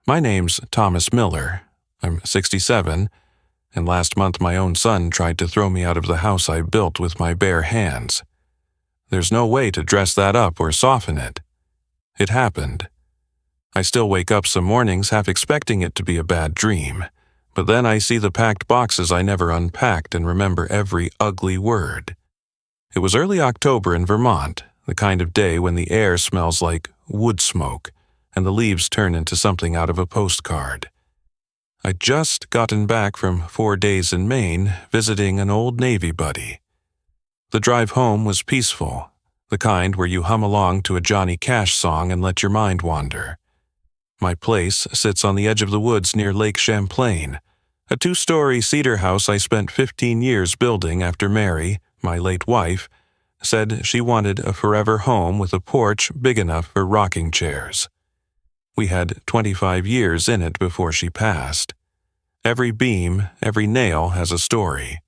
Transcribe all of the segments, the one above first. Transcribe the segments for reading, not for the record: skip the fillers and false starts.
My name's Thomas Miller. I'm 67, and last month my own son tried to throw me out of the house I built with my bare hands. There's no way to dress that up or soften it. It happened. I still wake up some mornings half expecting it to be a bad dream, but then I see the packed boxes I never unpacked and remember every ugly word. It was early October in Vermont, the kind of day when the air smells like wood smoke and the leaves turn into something out of a postcard. I'd just gotten back from 4 days in Maine visiting an old Navy buddy. The drive home was peaceful, the kind where you hum along to a Johnny Cash song and let your mind wander. My place sits on the edge of the woods near Lake Champlain, a 2-story cedar house I spent 15 years building after Mary, my late wife, said she wanted a forever home with a porch big enough for rocking chairs. We had 25 years in it before she passed. Every beam, every nail has a story.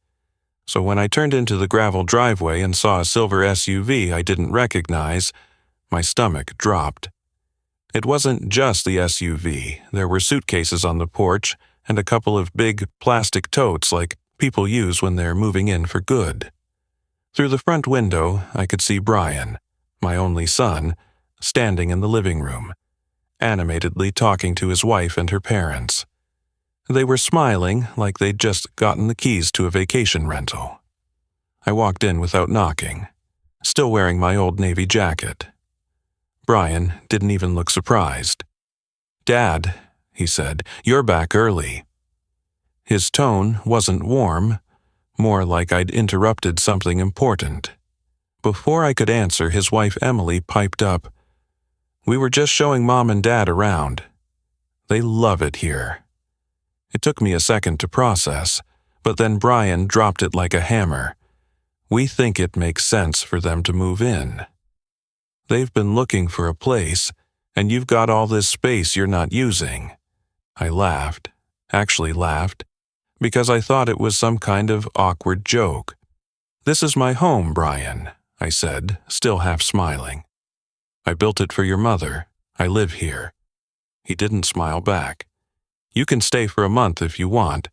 So when I turned into the gravel driveway and saw a silver SUV I didn't recognize, my stomach dropped. It wasn't just the SUV. There were suitcases on the porch and a couple of big plastic totes like people use when they're moving in for good. Through the front window, I could see Brian, my only son, standing in the living room, animatedly talking to his wife and her parents. They were smiling like they'd just gotten the keys to a vacation rental. I walked in without knocking, still wearing my old Navy jacket. Brian didn't even look surprised. "Dad," he said, "you're back early." His tone wasn't warm, more like I'd interrupted something important. Before I could answer, his wife Emily piped up, "We were just showing Mom and Dad around. They love it here." It took me a second to process, but then Brian dropped it like a hammer. "We think it makes sense for them to move in. They've been looking for a place, and you've got all this space you're not using." I laughed, because I thought it was some kind of awkward joke. "This is my home, Brian," I said, still half smiling. "I built it for your mother. I live here." He didn't smile back. "You can stay for a month if you want,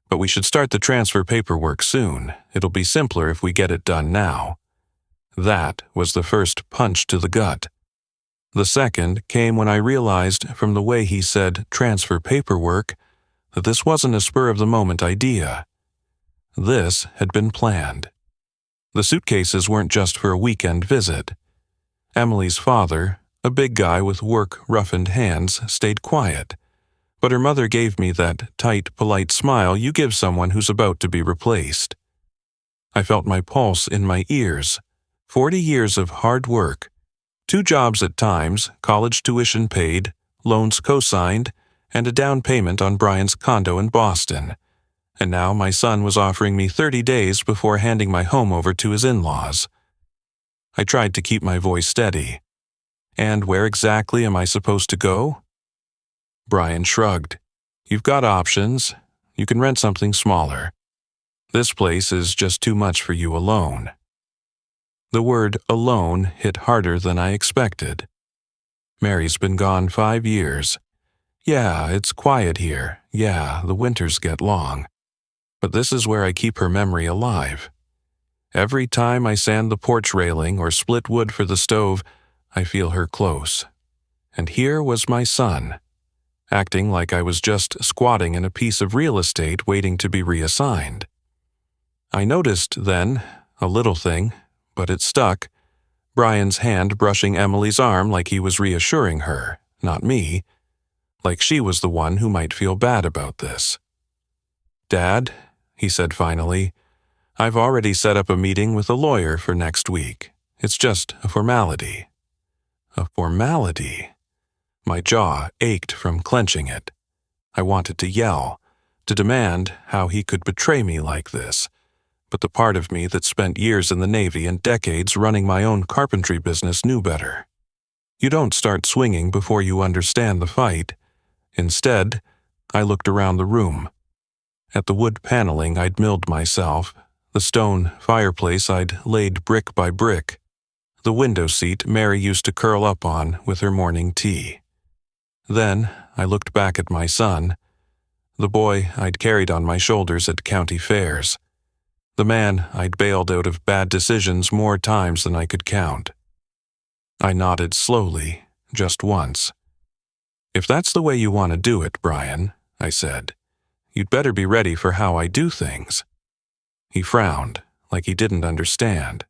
but we should start the transfer paperwork soon. It'll be simpler if we get it done now." That was the first punch to the gut. The second came when I realized from the way he said transfer paperwork that this wasn't a spur-of-the-moment idea. This had been planned. The suitcases weren't just for a weekend visit. Emily's father, a big guy with work-roughened hands, stayed quiet, but her mother gave me that tight, polite smile you give someone who's about to be replaced. I felt my pulse in my ears. 40 years of hard work, 2 jobs at times, college tuition paid, loans co-signed, and a down payment on Brian's condo in Boston. And now my son was offering me 30 days before handing my home over to his in-laws. I tried to keep my voice steady. "And where exactly am I supposed to go?" Brian shrugged. "You've got options. You can rent something smaller. This place is just too much for you alone." The word alone hit harder than I expected. Mary's been gone 5 years. Yeah, it's quiet here. Yeah, the winters get long. But this is where I keep her memory alive. Every time I sand the porch railing or split wood for the stove, I feel her close. And here was my son, acting like I was just squatting in a piece of real estate waiting to be reassigned. I noticed then, a little thing, but it stuck, Brian's hand brushing Emily's arm like he was reassuring her, not me, like she was the one who might feel bad about this. "Dad," he said finally, "I've already set up a meeting with a lawyer for next week. It's just a formality." A formality? My jaw ached from clenching it. I wanted to yell, to demand how he could betray me like this. But the part of me that spent years in the Navy and decades running my own carpentry business knew better. You don't start swinging before you understand the fight. Instead, I looked around the room. At the wood paneling I'd milled myself, the stone fireplace I'd laid brick by brick, the window seat Mary used to curl up on with her morning tea. Then I looked back at my son, the boy I'd carried on my shoulders at county fairs, the man I'd bailed out of bad decisions more times than I could count. I nodded slowly, just once. "If that's the way you want to do it, Brian," I said, "you'd better be ready for how I do things." He frowned, like he didn't understand.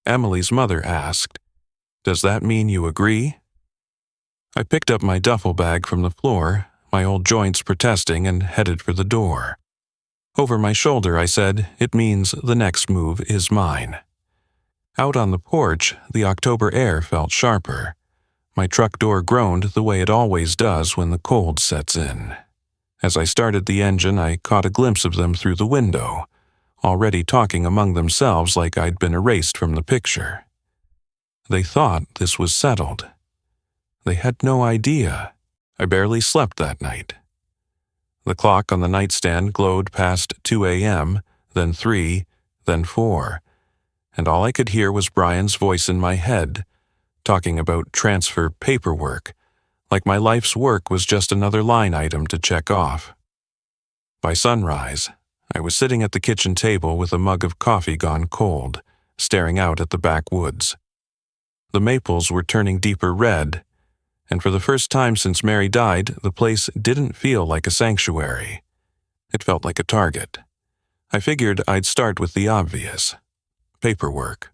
Emily's mother asked, "Does that mean you agree?" I picked up my duffel bag from the floor, my old joints protesting, and headed for the door. Over my shoulder, I said, "It means the next move is mine." Out on the porch, the October air felt sharper. My truck door groaned the way it always does when the cold sets in. As I started the engine, I caught a glimpse of them through the window, already talking among themselves like I'd been erased from the picture. They thought this was settled. They had no idea. I barely slept that night. The clock on the nightstand glowed past 2 a.m., then 3, then 4, and all I could hear was Brian's voice in my head, talking about transfer paperwork, like my life's work was just another line item to check off. By sunrise, I was sitting at the kitchen table with a mug of coffee gone cold, staring out at the backwoods. The maples were turning deeper red, and for the first time since Mary died, the place didn't feel like a sanctuary. It felt like a target. I figured I'd start with the obvious: paperwork.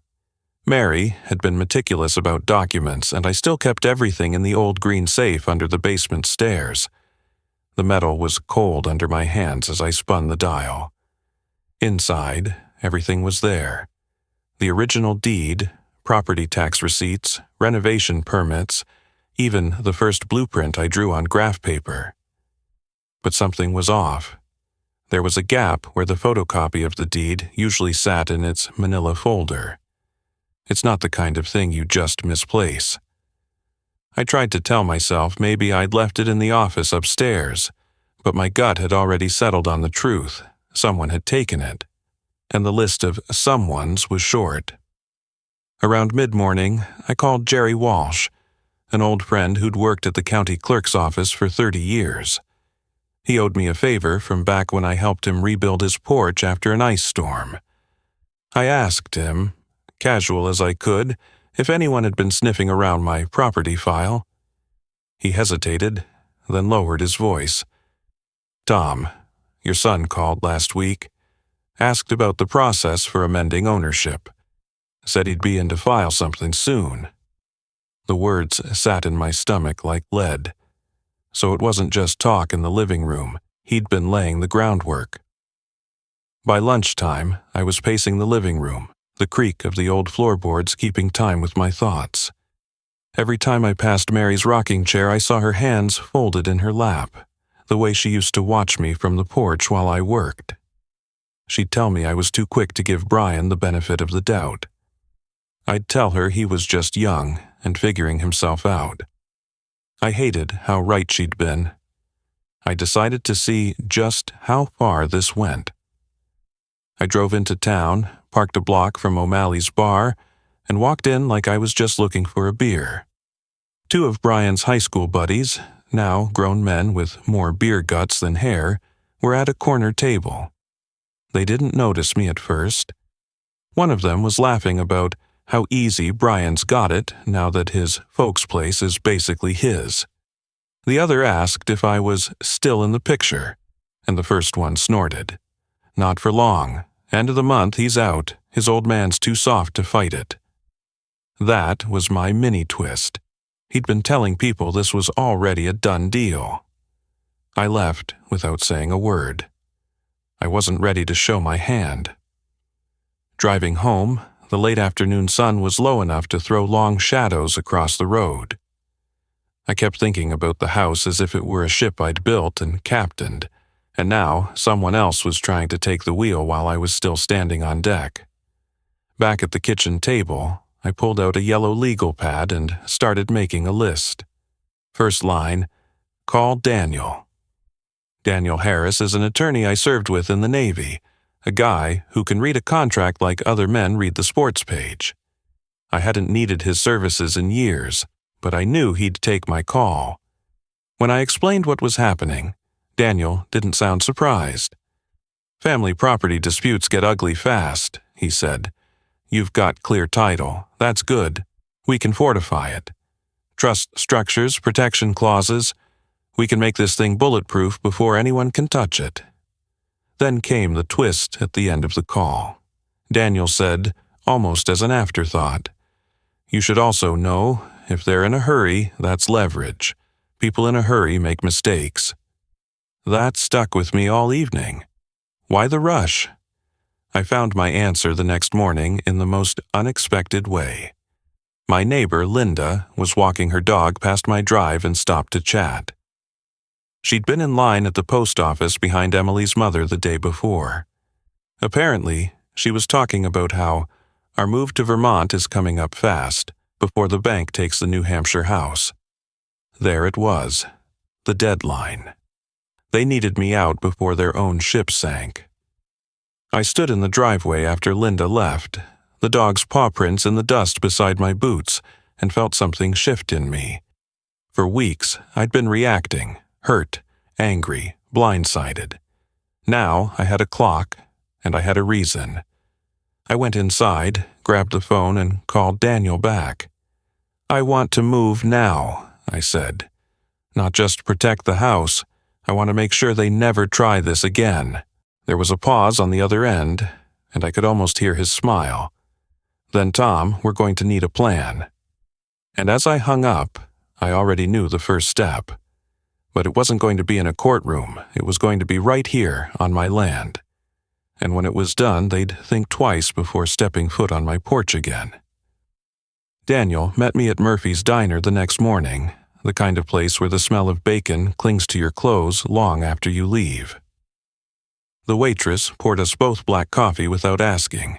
Mary had been meticulous about documents, and I still kept everything in the old green safe under the basement stairs. The metal was cold under my hands as I spun the dial. Inside, everything was there. The original deed, property tax receipts, renovation permits, even the first blueprint I drew on graph paper. But something was off. There was a gap where the photocopy of the deed usually sat in its manila folder. It's not the kind of thing you just misplace. I tried to tell myself maybe I'd left it in the office upstairs, but my gut had already settled on the truth. Someone had taken it, and the list of someones was short. Around mid-morning, I called Jerry Walsh, an old friend who'd worked at the county clerk's office for 30 years. He owed me a favor from back when I helped him rebuild his porch after an ice storm. I asked him, casual as I could, if anyone had been sniffing around my property file. He hesitated, then lowered his voice. "Tom, your son called last week. Asked about the process for amending ownership. Said he'd be in to file something soon." The words sat in my stomach like lead. So it wasn't just talk in the living room. He'd been laying the groundwork. By lunchtime, I was pacing the living room, the creak of the old floorboards keeping time with my thoughts. Every time I passed Mary's rocking chair, I saw her hands folded in her lap, the way she used to watch me from the porch while I worked. She'd tell me I was too quick to give Brian the benefit of the doubt. I'd tell her he was just young and figuring himself out. I hated how right she'd been. I decided to see just how far this went. I drove into town, parked a block from O'Malley's bar, and walked in like I was just looking for a beer. Two of Brian's high school buddies, now grown men with more beer guts than hair, were at a corner table. They didn't notice me at first. One of them was laughing about how easy Brian's got it now that his folks' place is basically his. The other asked if I was still in the picture, and the first one snorted. "Not for long. End of the month, he's out. His old man's too soft to fight it." That was my mini-twist. He'd been telling people this was already a done deal. I left without saying a word. I wasn't ready to show my hand. Driving home, the late afternoon sun was low enough to throw long shadows across the road. I kept thinking about the house as if it were a ship I'd built and captained, and now someone else was trying to take the wheel while I was still standing on deck. Back at the kitchen table, I pulled out a yellow legal pad and started making a list. First line, call Daniel. Daniel Harris is an attorney I served with in the Navy, a guy who can read a contract like other men read the sports page. I hadn't needed his services in years, but I knew he'd take my call. When I explained what was happening, Daniel didn't sound surprised. "Family property disputes get ugly fast," he said. "You've got clear title. That's good. We can fortify it. Trust structures, protection clauses. We can make this thing bulletproof before anyone can touch it." Then came the twist at the end of the call. Daniel said, almost as an afterthought, "You should also know, if they're in a hurry, that's leverage. People in a hurry make mistakes." That stuck with me all evening. Why the rush? I found my answer the next morning in the most unexpected way. My neighbor, Linda, was walking her dog past my drive and stopped to chat. She'd been in line at the post office behind Emily's mother the day before. Apparently, she was talking about how our move to Vermont is coming up fast before the bank takes the New Hampshire house. There it was, the deadline. They needed me out before their own ship sank. I stood in the driveway after Linda left, the dog's paw prints in the dust beside my boots, and felt something shift in me. For weeks, I'd been reacting, hurt, angry, blindsided. Now I had a clock, and I had a reason. I went inside, grabbed the phone, and called Daniel back. "I want to move now," I said. "Not just protect the house. I want to make sure they never try this again." There was a pause on the other end, and I could almost hear his smile. "Then, Tom, we're going to need a plan." And as I hung up, I already knew the first step. But it wasn't going to be in a courtroom. It was going to be right here on my land. And when it was done, they'd think twice before stepping foot on my porch again. Daniel met me at Murphy's Diner the next morning, the kind of place where the smell of bacon clings to your clothes long after you leave. The waitress poured us both black coffee without asking,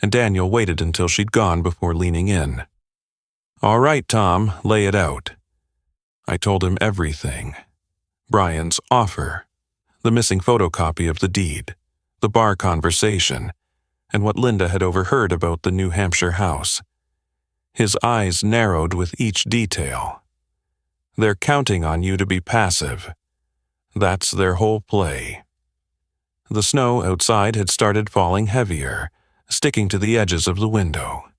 and Daniel waited until she'd gone before leaning in. "All right, Tom, lay it out." I told him everything. Brian's offer, the missing photocopy of the deed, the bar conversation, and what Linda had overheard about the New Hampshire house. His eyes narrowed with each detail. "They're counting on you to be passive. That's their whole play." The snow outside had started falling heavier, sticking to the edges of the window.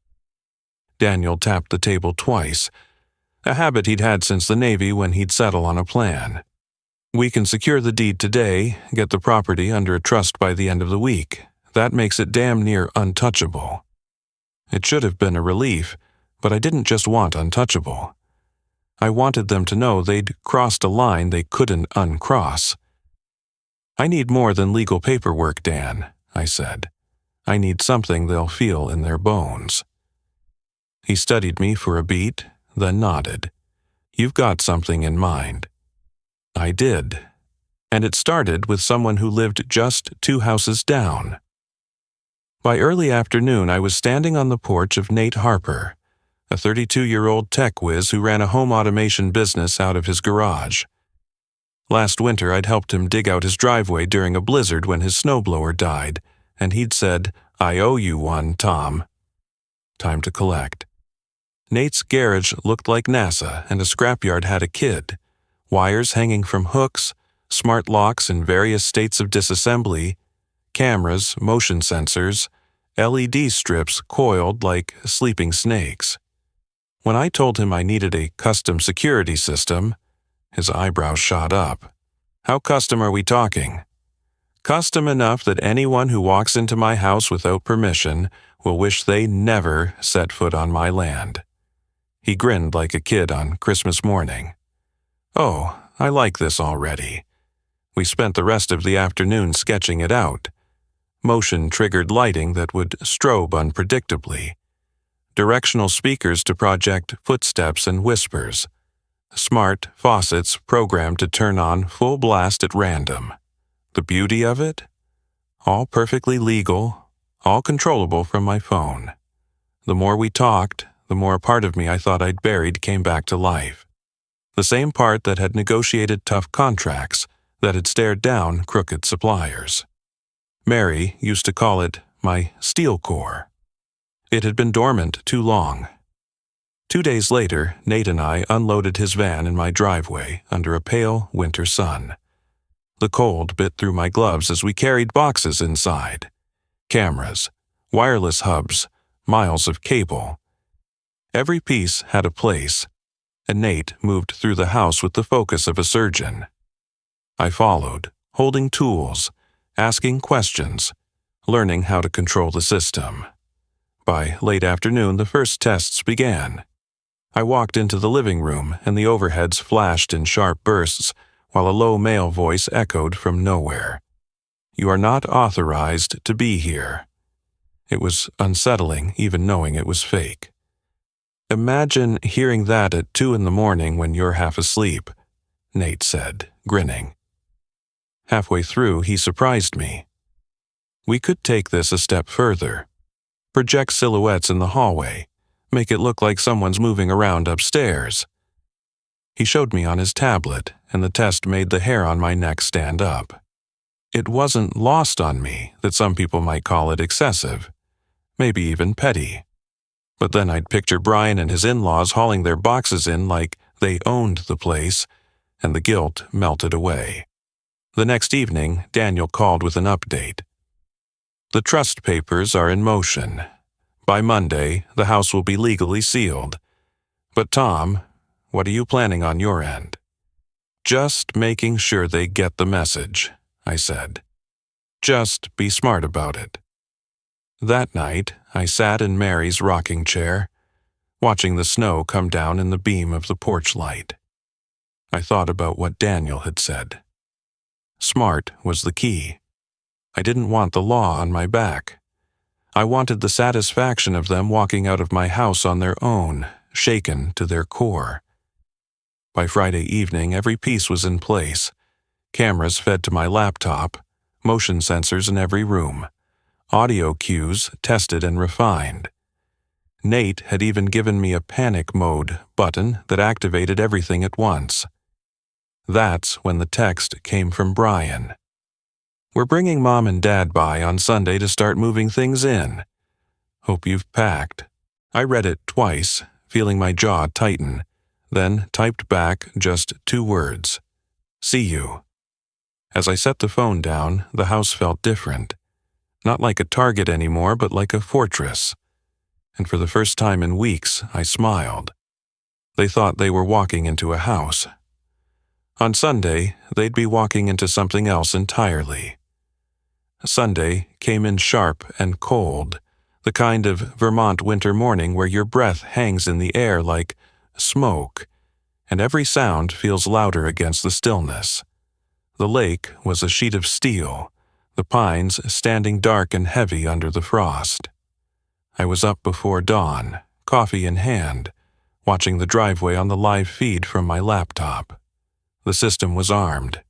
Daniel tapped the table twice, a habit he'd had since the Navy when he'd settle on a plan. "We can secure the deed today, get the property under a trust by the end of the week. That makes it damn near untouchable." It should have been a relief, but I didn't just want untouchable. I wanted them to know they'd crossed a line they couldn't uncross. "I need more than legal paperwork, Dan," I said. "I need something they'll feel in their bones." He studied me for a beat, then nodded. "You've got something in mind." I did. And it started with someone who lived just 2 houses down. By early afternoon, I was standing on the porch of Nate Harper, a 32-year-old tech whiz who ran a home automation business out of his garage. Last winter, I'd helped him dig out his driveway during a blizzard when his snowblower died, and he'd said, "I owe you one, Tom." Time to collect. Nate's garage looked like NASA, and a scrapyard had a kid. Wires hanging from hooks, smart locks in various states of disassembly, cameras, motion sensors, LED strips coiled like sleeping snakes. When I told him I needed a custom security system, his eyebrows shot up. "How custom are we talking?" "Custom enough that anyone who walks into my house without permission will wish they never set foot on my land." He grinned like a kid on Christmas morning. "Oh, I like this already." We spent the rest of the afternoon sketching it out. Motion-triggered lighting that would strobe unpredictably. Directional speakers to project footsteps and whispers. Smart faucets programmed to turn on full blast at random. The beauty of it? All perfectly legal, all controllable from my phone. The more we talked, the more a part of me I thought I'd buried came back to life. The same part that had negotiated tough contracts, that had stared down crooked suppliers. Mary used to call it my steel core. It had been dormant too long. 2 days later, Nate and I unloaded his van in my driveway under a pale winter sun. The cold bit through my gloves as we carried boxes inside. Cameras, wireless hubs, miles of cable. Every piece had a place, and Nate moved through the house with the focus of a surgeon. I followed, holding tools, asking questions, learning how to control the system. By late afternoon, the first tests began. I walked into the living room, and the overheads flashed in sharp bursts, while a low male voice echoed from nowhere. "You are not authorized to be here." It was unsettling, even knowing it was fake. "Imagine hearing that at 2 a.m. when you're half asleep," Nate said, grinning. Halfway through, he surprised me. "We could take this a step further. Project silhouettes in the hallway. Make it look like someone's moving around upstairs." He showed me on his tablet, and the test made the hair on my neck stand up. It wasn't lost on me that some people might call it excessive, maybe even petty. But then I'd picture Brian and his in-laws hauling their boxes in like they owned the place, and the guilt melted away. The next evening, Daniel called with an update. "The trust papers are in motion. By Monday, the house will be legally sealed. But Tom, what are you planning on your end?" "Just making sure they get the message," I said. "Just be smart about it." That night, I sat in Mary's rocking chair, watching the snow come down in the beam of the porch light. I thought about what Daniel had said. Smart was the key. I didn't want the law on my back. I wanted the satisfaction of them walking out of my house on their own, shaken to their core. By Friday evening, every piece was in place. Cameras fed to my laptop, motion sensors in every room, audio cues tested and refined. Nate had even given me a panic mode button that activated everything at once. That's when the text came from Brian. "We're bringing Mom and Dad by on Sunday to start moving things in. Hope you've packed." I read it twice, feeling my jaw tighten, then typed back just 2 words. "See you." As I set the phone down, the house felt different. Not like a target anymore, but like a fortress. And for the first time in weeks, I smiled. They thought they were walking into a house. On Sunday, they'd be walking into something else entirely. Sunday came in sharp and cold, the kind of Vermont winter morning where your breath hangs in the air like smoke, and every sound feels louder against the stillness. The lake was a sheet of steel, the pines standing dark and heavy under the frost. I was up before dawn, coffee in hand, watching the driveway on the live feed from my laptop. The system was armed.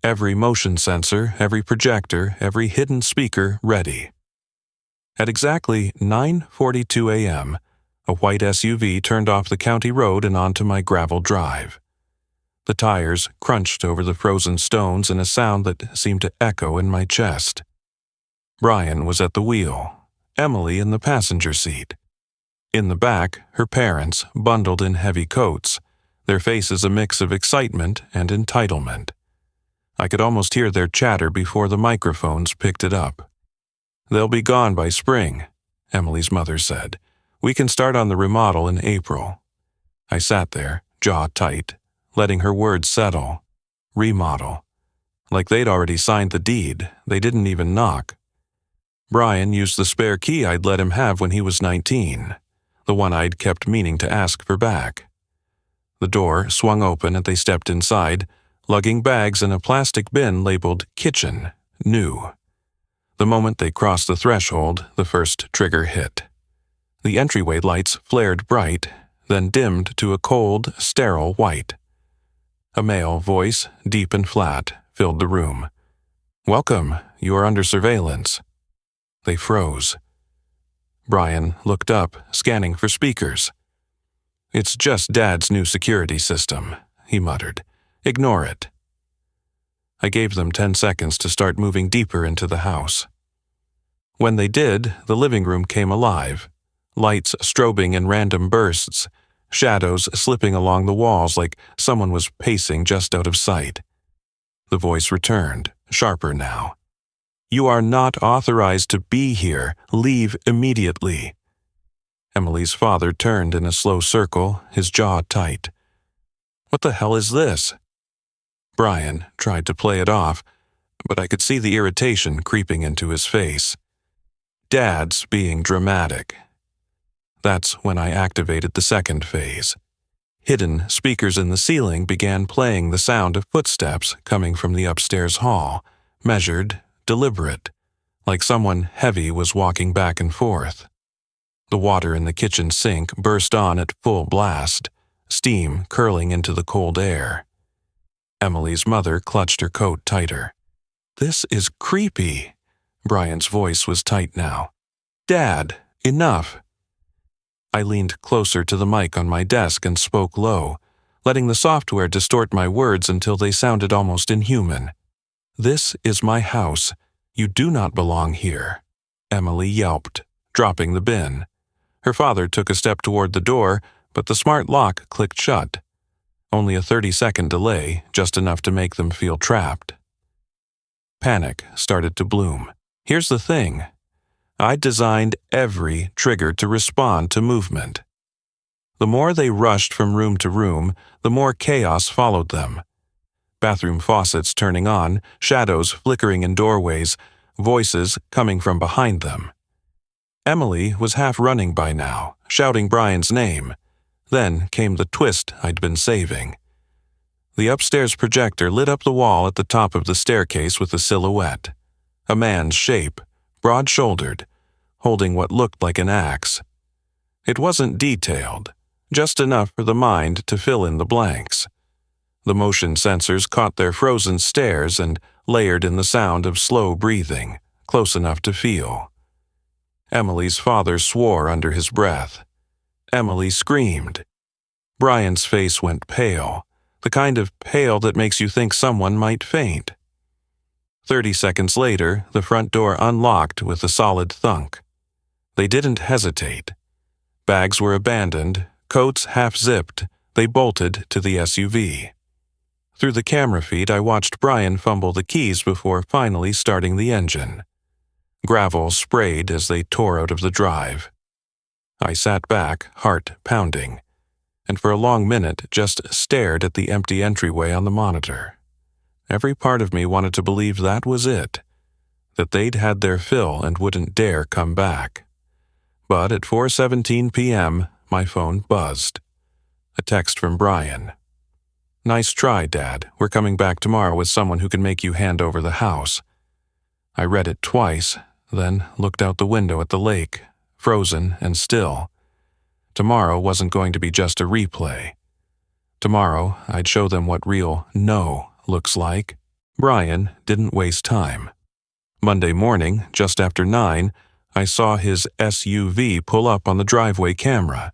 Every motion sensor, every projector, every hidden speaker ready. At exactly 9:42 a.m., a white SUV turned off the county road and onto my gravel drive. The tires crunched over the frozen stones in a sound that seemed to echo in my chest. Brian was at the wheel, Emily in the passenger seat. In the back, her parents, bundled in heavy coats, their faces a mix of excitement and entitlement. I could almost hear their chatter before the microphones picked it up. "They'll be gone by spring," Emily's mother said. "We can start on the remodel in April." I sat there, jaw tight, letting her words settle. Remodel. Like they'd already signed the deed, they didn't even knock. Brian used the spare key I'd let him have when he was 19, the one I'd kept meaning to ask for back. The door swung open and they stepped inside, lugging bags in a plastic bin labeled "Kitchen, New." The moment they crossed the threshold, the first trigger hit. The entryway lights flared bright, then dimmed to a cold, sterile white. A male voice, deep and flat, filled the room. "Welcome, you are under surveillance." They froze. Brian looked up, scanning for speakers. "It's just Dad's new security system," he muttered. "Ignore it." I gave them 10 seconds to start moving deeper into the house. When they did, the living room came alive, lights strobing in random bursts, shadows slipping along the walls like someone was pacing just out of sight. The voice returned, sharper now. "You are not authorized to be here. Leave immediately." Emily's father turned in a slow circle, his jaw tight. "What the hell is this?" Brian tried to play it off, but I could see the irritation creeping into his face. Dad's being dramatic. That's when I activated the second phase. Hidden speakers in the ceiling began playing the sound of footsteps coming from the upstairs hall, measured, deliberate, like someone heavy was walking back and forth. The water in the kitchen sink burst on at full blast, steam curling into the cold air. Emily's mother clutched her coat tighter. "This is creepy." Brian's voice was tight now. "Dad, enough." I leaned closer to the mic on my desk and spoke low, letting the software distort my words until they sounded almost inhuman. "This is my house. You do not belong here." Emily yelped, dropping the bin. Her father took a step toward the door, but the smart lock clicked shut. Only a 30-second delay, just enough to make them feel trapped. Panic started to bloom. Here's the thing. I designed every trigger to respond to movement. The more they rushed from room to room, the more chaos followed them. Bathroom faucets turning on, shadows flickering in doorways, voices coming from behind them. Emily was half running by now, shouting Brian's name. Then came the twist I'd been saving. The upstairs projector lit up the wall at the top of the staircase with a silhouette. A man's shape, broad-shouldered, holding what looked like an axe. It wasn't detailed, just enough for the mind to fill in the blanks. The motion sensors caught their frozen stares and layered in the sound of slow breathing, close enough to feel. Emily's father swore under his breath. Emily screamed. Brian's face went pale, the kind of pale that makes you think someone might faint. 30 seconds later, the front door unlocked with a solid thunk. They didn't hesitate. Bags were abandoned, coats half-zipped, they bolted to the SUV. Through the camera feed, I watched Brian fumble the keys before finally starting the engine. Gravel sprayed as they tore out of the drive. I sat back, heart pounding, and for a long minute just stared at the empty entryway on the monitor. Every part of me wanted to believe that was it, that they'd had their fill and wouldn't dare come back. But at 4:17 p.m., my phone buzzed. A text from Brian. "Nice try, Dad. We're coming back tomorrow with someone who can make you hand over the house." I read it twice, then looked out the window at the lake, frozen and still. Tomorrow wasn't going to be just a replay. Tomorrow, I'd show them what real no looks like. Brian didn't waste time. Monday morning, just after 9, I saw his SUV pull up on the driveway camera.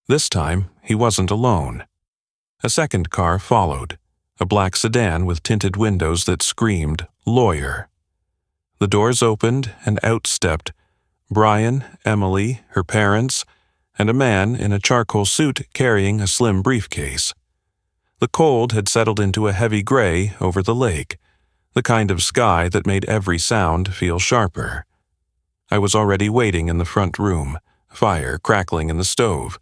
This time, he wasn't alone. A second car followed, a black sedan with tinted windows that screamed, "Lawyer." The doors opened and out stepped Brian, Emily, her parents, and a man in a charcoal suit carrying a slim briefcase. The cold had settled into a heavy gray over the lake, the kind of sky that made every sound feel sharper. I was already waiting in the front room, fire crackling in the stove,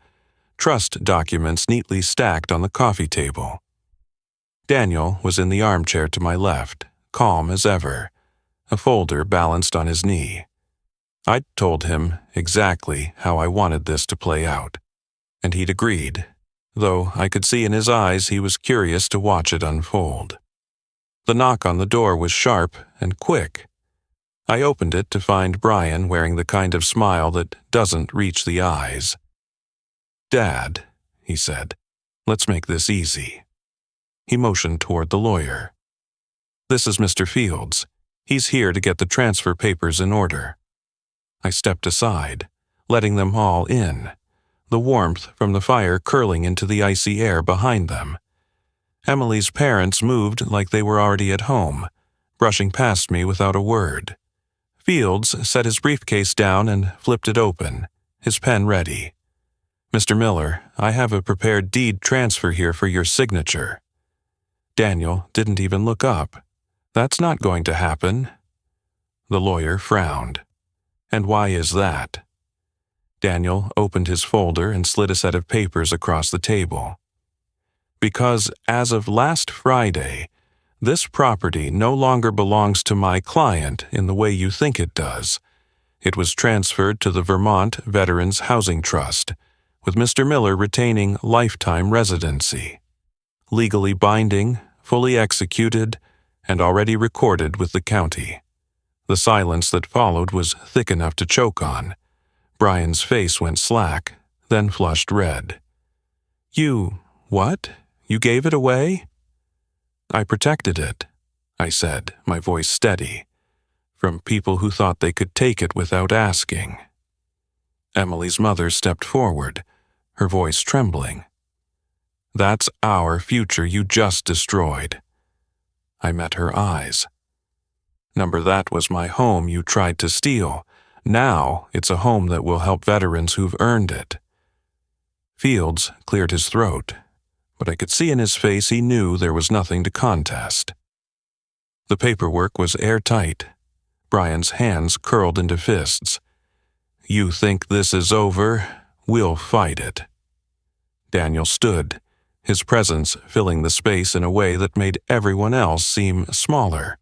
trust documents neatly stacked on the coffee table. Daniel was in the armchair to my left, calm as ever, a folder balanced on his knee. I'd told him exactly how I wanted this to play out, and he'd agreed, though I could see in his eyes he was curious to watch it unfold. The knock on the door was sharp and quick. I opened it to find Brian wearing the kind of smile that doesn't reach the eyes. "Dad," he said, "let's make this easy." He motioned toward the lawyer. "This is Mr. Fields. He's here to get the transfer papers in order." I stepped aside, letting them all in, the warmth from the fire curling into the icy air behind them. Emily's parents moved like they were already at home, brushing past me without a word. Fields set his briefcase down and flipped it open, his pen ready. Mr. Miller, I have a prepared deed transfer here for your signature. Daniel didn't even look up. That's not going to happen. The lawyer frowned. And why is that? Daniel opened his folder and slid a set of papers across the table. Because as of last Friday, this property no longer belongs to my client in the way you think it does. It was transferred to the Vermont Veterans Housing Trust, with Mr. Miller retaining lifetime residency. Legally binding, fully executed, and already recorded with the county. The silence that followed was thick enough to choke on. Brian's face went slack, then flushed red. What? You gave it away? I protected it, I said, my voice steady, from people who thought they could take it without asking. Emily's mother stepped forward, her voice trembling. That's our future you just destroyed. I met her eyes. Number that was my home you tried to steal. Now it's a home that will help veterans who've earned it. Fields cleared his throat, but I could see in his face he knew there was nothing to contest. The paperwork was airtight. Brian's hands curled into fists. You think this is over? We'll fight it. Daniel stood, his presence filling the space in a way that made everyone else seem smaller.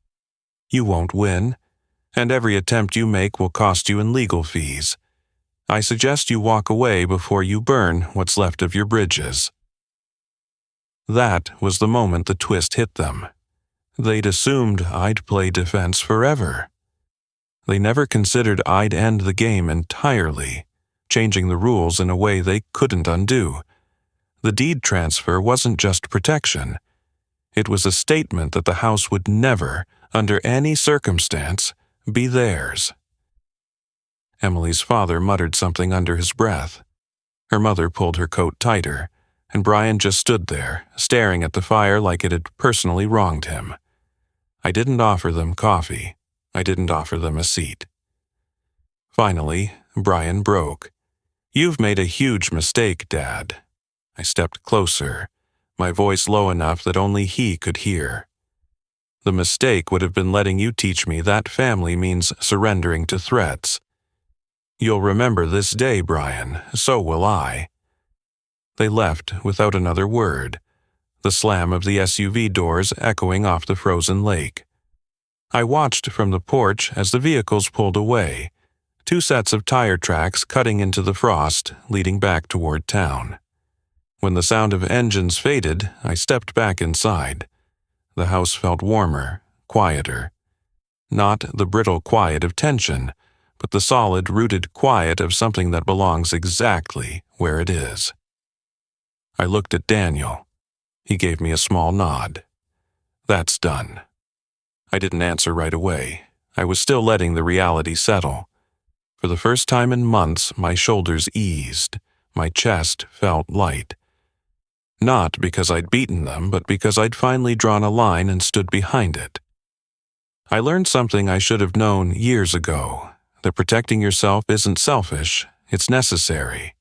You won't win, and every attempt you make will cost you in legal fees. I suggest you walk away before you burn what's left of your bridges. That was the moment the twist hit them. They'd assumed I'd play defense forever. They never considered I'd end the game entirely, changing the rules in a way they couldn't undo. The deed transfer wasn't just protection. It was a statement that the house would never, under any circumstance, be theirs. Emily's father muttered something under his breath. Her mother pulled her coat tighter, and Brian just stood there, staring at the fire like it had personally wronged him. I didn't offer them coffee. I didn't offer them a seat. Finally, Brian broke. You've made a huge mistake, Dad. I stepped closer, my voice low enough that only he could hear. The mistake would have been letting you teach me that family means surrendering to threats. You'll remember this day, Brian, so will I. They left without another word, the slam of the SUV doors echoing off the frozen lake. I watched from the porch as the vehicles pulled away, 2 sets of tire tracks cutting into the frost, leading back toward town. When the sound of engines faded, I stepped back inside. The house felt warmer, quieter. Not the brittle quiet of tension, but the solid, rooted quiet of something that belongs exactly where it is. I looked at Daniel. He gave me a small nod. That's done. I didn't answer right away. I was still letting the reality settle. For the first time in months, my shoulders eased. My chest felt light. Not because I'd beaten them, but because I'd finally drawn a line and stood behind it. I learned something I should have known years ago, that protecting yourself isn't selfish, it's necessary.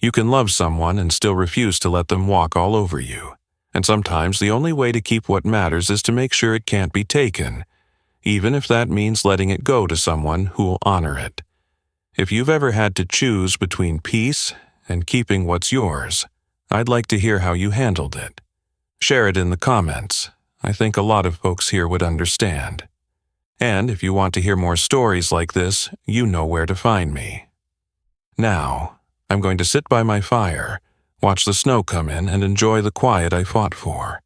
You can love someone and still refuse to let them walk all over you. And sometimes the only way to keep what matters is to make sure it can't be taken, even if that means letting it go to someone who'll honor it. If you've ever had to choose between peace and keeping what's yours, I'd like to hear how you handled it. Share it in the comments. I think a lot of folks here would understand. And if you want to hear more stories like this, you know where to find me. Now, I'm going to sit by my fire, watch the snow come in, and enjoy the quiet I fought for.